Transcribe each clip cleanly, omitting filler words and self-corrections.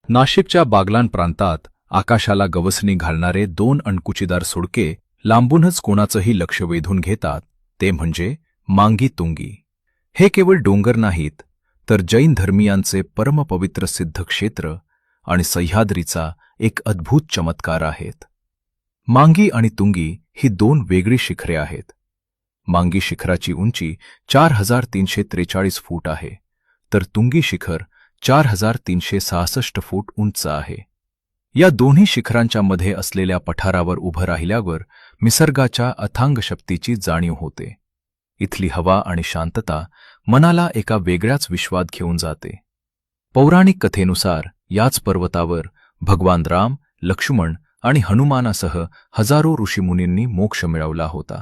नाशिकच्या बागलाण प्रांतात आकाशाला गवसणी घालणारे दोन अणकुचीदार सुडके लांबूनच कोणाचंही लक्ष वेधून घेतात, ते म्हणजे मांगी तुंगी. हे केवळ डोंगर नाहीत, तर जैन धर्मियांचे परमपवित्र सिद्धक्षेत्र आणि सह्याद्रीचा एक अद्भुत चमत्कार आहेत. मांगी आणि तुंगी ही दोन वेगळी शिखरे आहेत. मांगी शिखराची उंची 4343 फूट आहे, तर तुंगी शिखर 4366 फूट उंच आहे. या दोन्ही शिखरांच्या मध्ये असलेल्या पठारावर उभं राहिल्यावर निसर्गाच्या अथांग शक्तीची जाणीव होते. इथली हवा आणि शांतता मनाला एका वेगळ्याच विश्वात घेऊन जाते. पौराणिक कथेनुसार याच पर्वतावर भगवान राम, लक्ष्मण आणि हनुमानासह हजारो ऋषीमुनींनी मोक्ष मिळवला होता.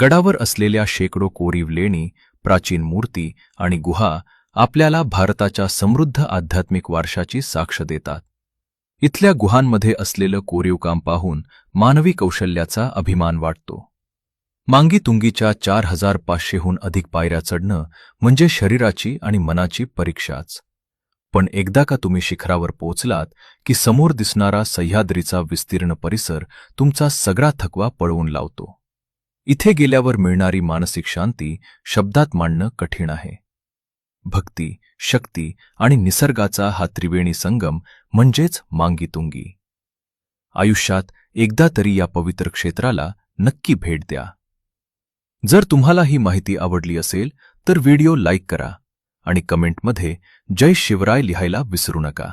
गडावर असलेल्या शेकडो कोरीव लेणी, प्राचीन मूर्ती आणि गुहा आपल्याला भारताच्या समृद्ध आध्यात्मिक वारशाची साक्ष देतात. इथल्या गुहांमध्ये असलेलं कोरीवकाम पाहून मानवी कौशल्याचा अभिमान वाटतो. मांगी तुंगीच्या 4500हून अधिक पायऱ्या चढणं म्हणजे शरीराची आणि मनाची परीक्षाच. पण एकदा का तुम्ही शिखरावर पोहोचलात की समोर दिसणारा सह्याद्रीचा विस्तीर्ण परिसर तुमचा सगळा थकवा पळवून लावतो. इथे गेल्यावर मिळणारी मानसिक शांती शब्दात मांडणं कठीण आहे. भक्ती, शक्ती आणि निसर्गाचा हा त्रिवेणी संगम म्हणजेच मांगी तुंगी. आयुष्यात एकदा तरी या पवित्र क्षेत्राला नक्की भेट द्या. जर तुम्हाला ही माहिती आवडली असेल तर व्हिडिओ लाईक करा आणि कमेंटमध्ये जय शिवराय लिहायला विसरू नका.